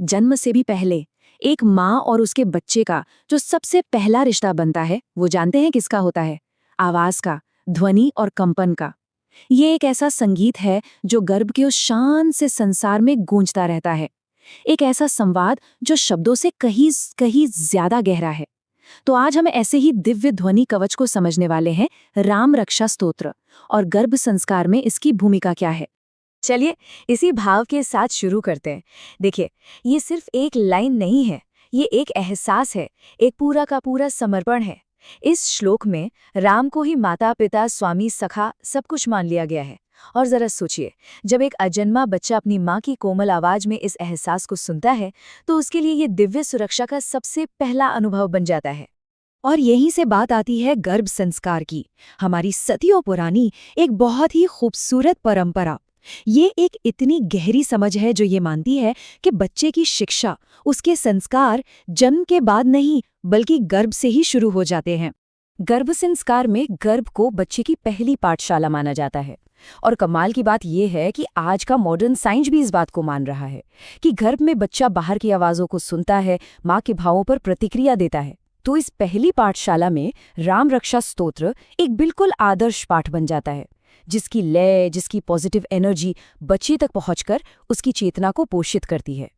जन्म से भी पहले एक माँ और उसके बच्चे का जो सबसे पहला रिश्ता बनता है, वो जानते हैं किसका होता है? आवाज का, ध्वनि और कंपन का। ये एक ऐसा संगीत है जो गर्भ के उस शान से संसार में गूंजता रहता है। एक ऐसा संवाद जो शब्दों से कहीं कहीं ज्यादा गहरा है। तो आज हम ऐसे ही दिव्य ध्वनि कवच को समझने वाले हैं, राम रक्षा स्तोत्र, और गर्भ संस्कार में इसकी भूमिका क्या है। चलिए इसी भाव के साथ शुरू करते हैं। देखिए, ये सिर्फ एक लाइन नहीं है, ये एक एहसास है, एक पूरा का पूरा समर्पण है। इस श्लोक में राम को ही माता पिता स्वामी सखा सब कुछ मान लिया गया है। और जरा सोचिए, जब एक अजन्मा बच्चा अपनी माँ की कोमल आवाज में इस एहसास को सुनता है तो उसके लिए ये दिव्य सुरक्षा का सबसे पहला अनुभव बन जाता है। और यहीं से बात आती है गर्भ संस्कार की, हमारी सदियों पुरानी एक बहुत ही खूबसूरत परंपरा। ये एक इतनी गहरी समझ है जो ये मानती है कि बच्चे की शिक्षा, उसके संस्कार जन्म के बाद नहीं बल्कि गर्भ से ही शुरू हो जाते हैं। गर्भ संस्कार में गर्भ को बच्चे की पहली पाठशाला माना जाता है। और कमाल की बात यह है कि आज का मॉडर्न साइंस भी इस बात को मान रहा है कि गर्भ में बच्चा बाहर की आवाज़ों को सुनता है, माँ के भावों पर प्रतिक्रिया देता है। तो इस पहली पाठशाला में राम रक्षा स्तोत्र एक बिल्कुल आदर्श पाठ बन जाता है, जिसकी लय, जिसकी पॉजिटिव एनर्जी बच्चे तक पहुंचकर उसकी चेतना को पोषित करती है।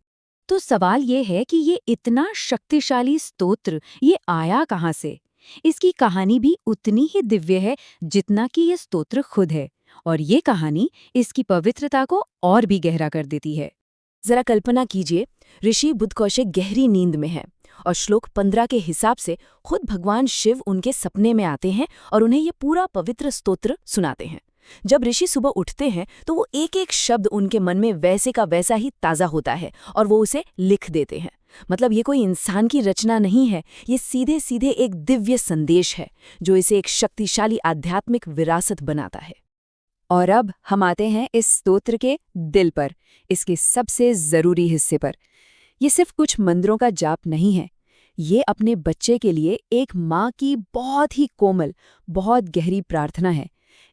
तो सवाल ये है कि ये इतना शक्तिशाली स्तोत्र ये आया कहाँ से? इसकी कहानी भी उतनी ही दिव्य है जितना कि ये स्तोत्र खुद है, और ये कहानी इसकी पवित्रता को और भी गहरा कर देती है। जरा कल्पना कीजिए, ऋषि बुद्धकौशिक गहरी नींद में है और श्लोक 15 के हिसाब से खुद भगवान शिव उनके सपने में आते हैं और उन्हें ये पूरा पवित्र स्तोत्र सुनाते हैं। जब ऋषि सुबह उठते हैं तो वो एक एक शब्द उनके मन में वैसे का वैसा ही ताज़ा होता है और वो उसे लिख देते हैं। मतलब ये कोई इंसान की रचना नहीं है, ये सीधे सीधे एक दिव्य संदेश है जो इसे एक शक्तिशाली आध्यात्मिक विरासत बनाता है। और अब हम आते हैं इस स्तोत्र के दिल पर, इसके सबसे ज़रूरी हिस्से पर। ये सिर्फ कुछ मंत्रों का जाप नहीं है, ये अपने बच्चे के लिए एक माँ की बहुत ही कोमल, बहुत गहरी प्रार्थना है।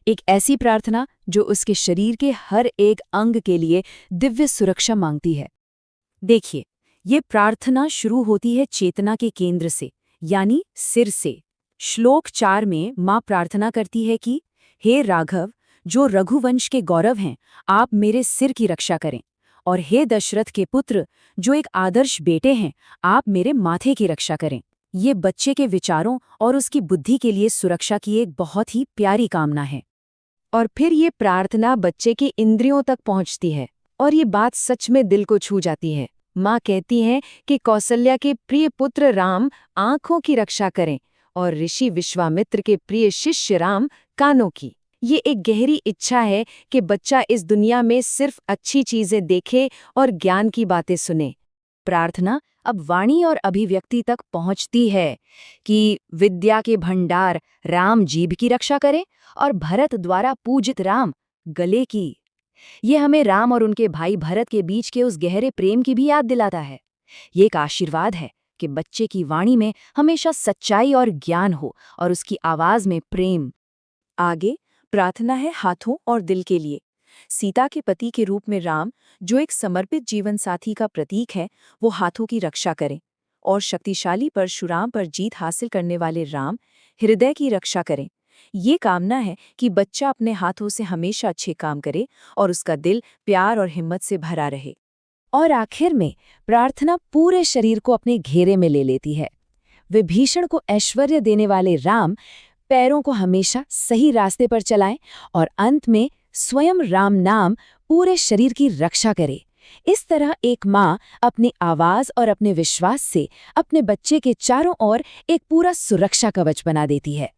एक ऐसी प्रार्थना जो उसके शरीर के हर एक अंग के लिए दिव्य सुरक्षा मांगती है। देखिए, ये प्रार्थना शुरू होती है चेतना के केंद्र से, यानी सिर से। श्लोक 4 में माँ प्रार्थना करती है कि हे राघव, जो रघुवंश के गौरव हैं, आप मेरे सिर की रक्षा करें। और हे दशरथ के पुत्र, जो एक आदर्श बेटे हैं, आप मेरे माथे की रक्षा करें। ये बच्चे के विचारों और उसकी बुद्धि के लिए सुरक्षा की एक बहुत ही प्यारी कामना है। और फिर ये प्रार्थना बच्चे की इंद्रियों तक पहुंचती है और ये बात सच में दिल को छू जाती है। माँ कहती हैं कि कौसल्या के प्रिय पुत्र राम आंखों की रक्षा करें और ऋषि विश्वामित्र के प्रिय शिष्य राम कानों की। ये एक गहरी इच्छा है कि बच्चा इस दुनिया में सिर्फ अच्छी चीजें देखे और ज्ञान की बातें सुने। प्रार्थना अब वाणी और अभिव्यक्ति तक पहुंचती है कि विद्या के भंडार राम जीभ की रक्षा करें और भरत द्वारा पूजित राम गले की। ये हमें राम और उनके भाई भरत के बीच के उस गहरे प्रेम की भी याद दिलाता है। ये एक आशीर्वाद है कि बच्चे की वाणी में हमेशा सच्चाई और ज्ञान हो और उसकी आवाज में प्रेम। आगे प्रार्थना है हाथों और दिल के लिए। सीता के पति के रूप में राम, जो एक समर्पित जीवन साथी का प्रतीक है, वो हाथों की रक्षा करें। और शक्तिशाली परशुराम पर जीत हासिल करने वाले राम हृदय की रक्षा करें। ये कामना है कि बच्चा अपने हाथों से हमेशा अच्छे काम करे और उसका दिल प्यार और हिम्मत से भरा रहे। और आखिर में प्रार्थना पूरे शरीर को अपने घेरे में ले लेती है। विभीषण को ऐश्वर्य देने वाले राम पैरों को हमेशा सही रास्ते पर चलाएं और अंत में स्वयं राम नाम पूरे शरीर की रक्षा करे। इस तरह एक माँ अपनी आवाज और अपने विश्वास से अपने बच्चे के चारों ओर एक पूरा सुरक्षा कवच बना देती है।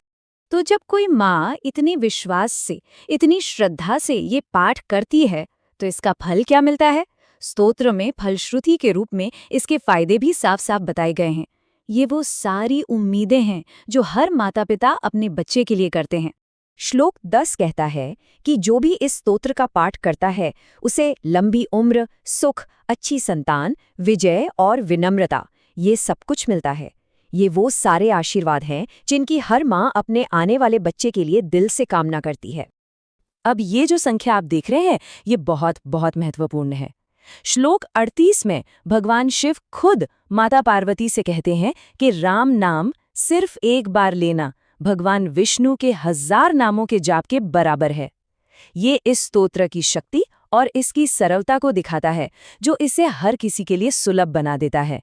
तो जब कोई माँ इतनी विश्वास से, इतनी श्रद्धा से ये पाठ करती है तो इसका फल क्या मिलता है? स्तोत्र में फलश्रुति के रूप में इसके फायदे भी साफ साफ बताए गए हैं। ये वो सारी उम्मीदें हैं जो हर माता पिता अपने बच्चे के लिए करते हैं। श्लोक 10 कहता है कि जो भी इस स्तोत्र का पाठ करता है उसे लंबी उम्र, सुख, अच्छी संतान, विजय और विनम्रता, ये सब कुछ मिलता है। ये वो सारे आशीर्वाद हैं जिनकी हर माँ अपने आने वाले बच्चे के लिए दिल से कामना करती है। अब ये जो संख्या आप देख रहे हैं, ये बहुत बहुत महत्वपूर्ण है। श्लोक 38 में भगवान शिव खुद माता पार्वती से कहते हैं कि राम नाम सिर्फ एक बार लेना भगवान विष्णु के 1000 नामों के जाप के बराबर है। ये इस स्तोत्र की शक्ति और इसकी सरलता को दिखाता है, जो इसे हर किसी के लिए सुलभ बना देता है।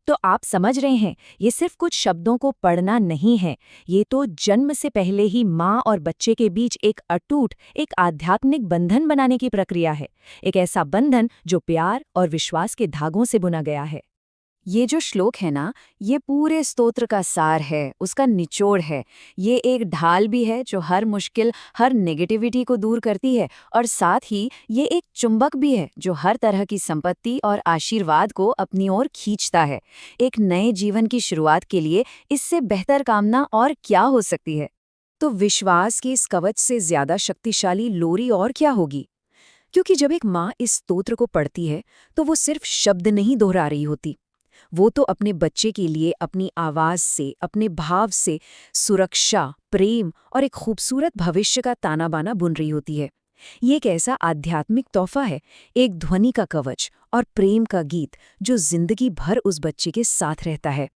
तो आप समझ रहे हैं, ये सिर्फ कुछ शब्दों को पढ़ना नहीं है, ये तो जन्म से पहले ही माँ और बच्चे के बीच एक अटूट, एक आध्यात्मिक बंधन बनाने की प्रक्रिया है। एक ऐसा बंधन जो प्यार और विश्वास के धागों से बुना गया है। ये जो श्लोक है ना, ये पूरे स्तोत्र का सार है, उसका निचोड़ है। ये एक ढाल भी है जो हर मुश्किल, हर नेगेटिविटी को दूर करती है, और साथ ही ये एक चुंबक भी है जो हर तरह की संपत्ति और आशीर्वाद को अपनी ओर खींचता है। एक नए जीवन की शुरुआत के लिए इससे बेहतर कामना और क्या हो सकती है? तो विश्वास के इस कवच से ज्यादा शक्तिशाली लोरी और क्या होगी? क्योंकि जब एक माँ इस स्तोत्र को पढ़ती है तो वो सिर्फ शब्द नहीं दोहरा रही होती, वो तो अपने बच्चे के लिए अपनी आवाज से, अपने भाव से सुरक्षा, प्रेम और एक खूबसूरत भविष्य का ताना बाना बुन रही होती है। ये एक ऐसा आध्यात्मिक तोहफा है, एक ध्वनि का कवच और प्रेम का गीत जो जिंदगी भर उस बच्चे के साथ रहता है।